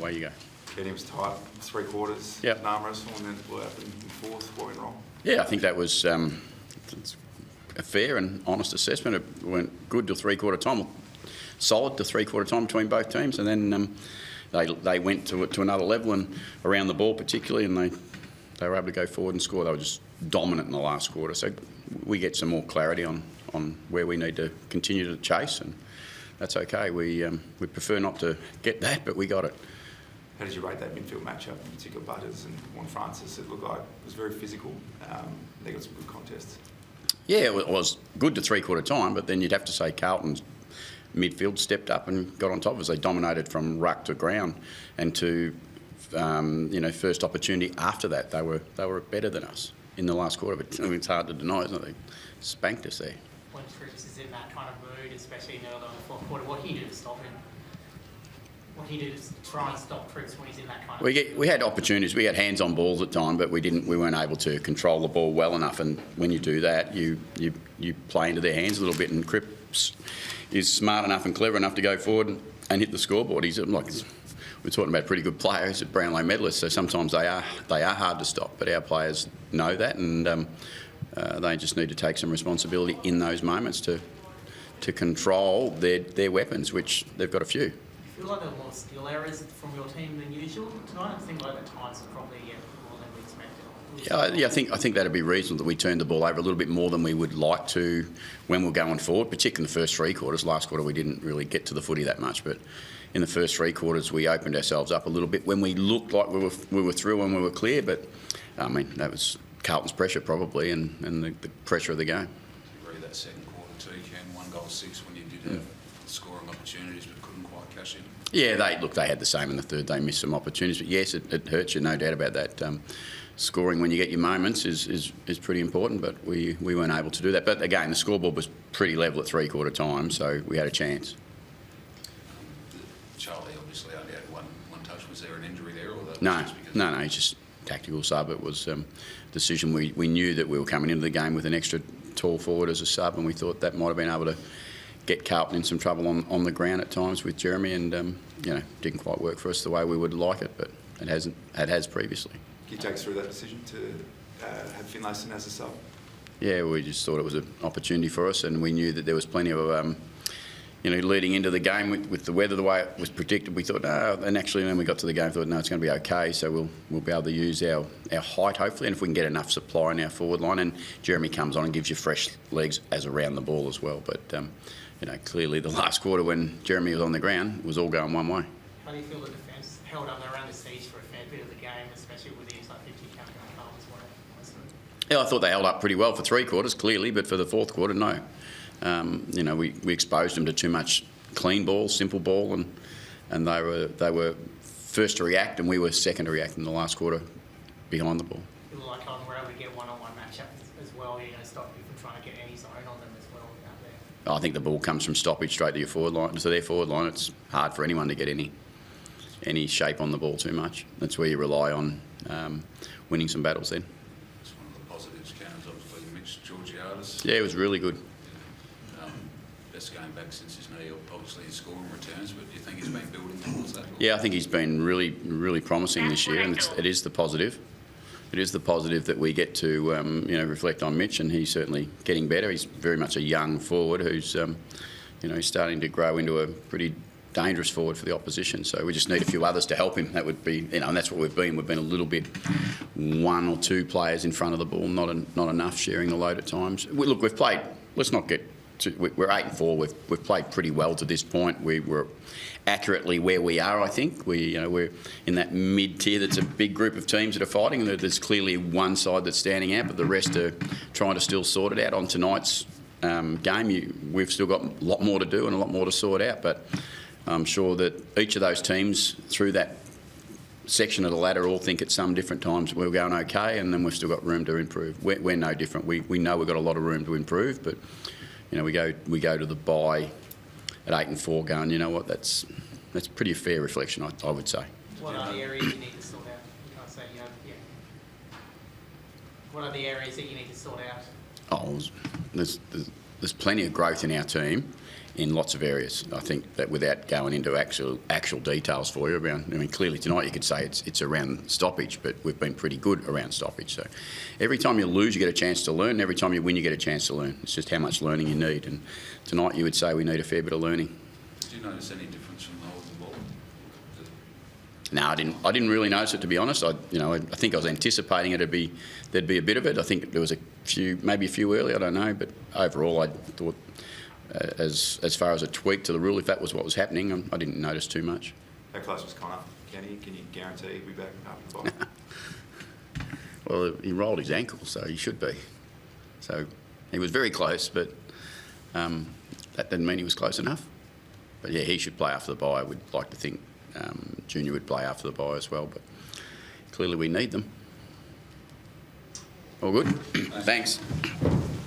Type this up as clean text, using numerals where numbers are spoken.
away you go. Getting was tight, 3 quarters, Yep. arm wrestle, and then it blew up in fourth. What went wrong? Yeah, I think that was a fair and honest assessment. It went good till 3/4 time, solid to 3/4 time between both teams, and then they went to another level and around the ball particularly, and they were able to go forward and score. They were just dominant in the last quarter. So we get some more clarity on where we need to continue to chase, and that's okay. We prefer not to get that, but we got it. How did you rate that midfield matchup, in particular Butters and Juan Francis? It looked like it was very physical. They got some good contests. Yeah, it was good to 3/4 time, but then you'd have to say Carlton's midfield stepped up and got on top of us. They dominated from ruck to ground, and to first opportunity after that, they were better than us in the last quarter. But it's hard to deny, isn't it? They spanked us there. When Troops is in that kind of mood, especially in the early fourth quarter, what can you do to stop him? What can you do to try and stop Troops when he's in that kind of... We had opportunities. We had hands on balls at time, but we weren't able to control the ball well enough. And when you do that, you play into their hands a little bit. And Cripps is smart enough and clever enough to go forward and hit the scoreboard. We're talking about pretty good players at Brownlow medalists, so sometimes they are hard to stop. But our players know that, and they just need to take some responsibility in those moments to control their weapons, which they've got a few. I feel like there were more skill errors from your team than usual tonight. I think like the times are probably more than we expected. Yeah, I think that'd be reasonable that we turned the ball over a little bit more than we would like to when we're going forward, particularly in the first 3 quarters. Last quarter we didn't really get to the footy that much, but in the first 3 quarters we opened ourselves up a little bit when we looked like we were through and we were clear. But I mean, that was Carlton's pressure probably, and the pressure of the game. Agree that second quarter too, Ken. 1 goal 6 when you did have scoring opportunities but couldn't quite cash in. Yeah, they had the same in the third. They missed some opportunities, but yes, it hurts you, no doubt about that. Scoring when you get your moments is pretty important, but we weren't able to do that. But again, the scoreboard was pretty level at 3/4 time, so we had a chance. Charlie obviously only had one touch. Was there an injury there, or that? No, he's just tactical sub. It was a decision. We knew that we were coming into the game with an extra tall forward as a sub, and we thought that might have been able to get Carlton in some trouble on the ground at times with Jeremy, and didn't quite work for us the way we would like it, but it has previously. Can you take us through that decision to have Finlayson as a sub? Yeah, we just thought it was an opportunity for us, and we knew that there was plenty of leading into the game with the weather the way it was predicted. We thought, and actually when we got to the game, we thought, no, it's going to be okay. So we'll be able to use our height hopefully, and if we can get enough supply in our forward line, and Jeremy comes on and gives you fresh legs as around the ball as well. But clearly the last quarter when Jeremy was on the ground was all going one way. How do you feel the defence held up around the siege for a fair bit of the game, especially with the 50 count going home as well? Yeah, I thought they held up pretty well for 3 quarters, clearly, but for the 4th quarter, no. We exposed them to too much clean ball, simple ball, and they were first to react, and we were second to react in the last quarter behind the ball. You look like Carlton were able to get one-on-one matchups as well, stop you from trying to get any zone on them as well out there. I think the ball comes from stoppage straight to your forward line, to their forward line. It's hard for anyone to get any shape on the ball too much. That's where you rely on winning some battles then. It's one of the positives, Ken, is obviously Mitch Georgiades. Yeah, it was really good. Best game back since his knee, obviously his scoring returns, but do you think he's been building towards that? Yeah, I think he's been really, really promising this year, and it is the positive. It is the positive that we get to reflect on Mitch, and he's certainly getting better. He's very much a young forward who's starting to grow into a pretty dangerous forward for the opposition. So we just need a few others to help him. That would be, and that's what we've been. We've been a little bit 1 or 2 players in front of the ball, not enough sharing the load at times. We've played. Let's not get. We're 8-4. We've played pretty well to this point. We were accurately where we are. I think we're in that mid tier. That's a big group of teams that are fighting. There's clearly one side that's standing out, but the rest are trying to still sort it out. On tonight's game, we've still got a lot more to do and a lot more to sort out. But I'm sure that each of those teams through that section of the ladder all think at some different times we're going okay, and then we've still got room to improve. We're no different. We know we've got a lot of room to improve, but we go to the bye at 8-4 going, you know what, that's pretty fair reflection, I would say. What are the areas you need to sort out? You can't say, What are the areas that you need to sort out? There's there's plenty of growth in our team in lots of areas. I think that without going into actual details for you around, I mean, clearly tonight you could say it's around stoppage, but we've been pretty good around stoppage. So every time you lose, you get a chance to learn, and every time you win, you get a chance to learn. It's just how much learning you need. And tonight you would say we need a fair bit of learning. Did you notice any difference from the hold of the ball? No, I didn't really notice it, to be honest. I think I was anticipating there'd be a bit of it. I think there was maybe a few early, I don't know, but overall I thought as far as a tweak to the rule, if that was what was happening, I didn't notice too much. How close was Connor? Kenny, can you guarantee he'll be back after the ball? Well, he rolled his ankle, so he should be. So he was very close, but that didn't mean he was close enough. But yeah, he should play after the bye. I would like to think Junior would play after the bye as well, but clearly we need them. All good? Thanks.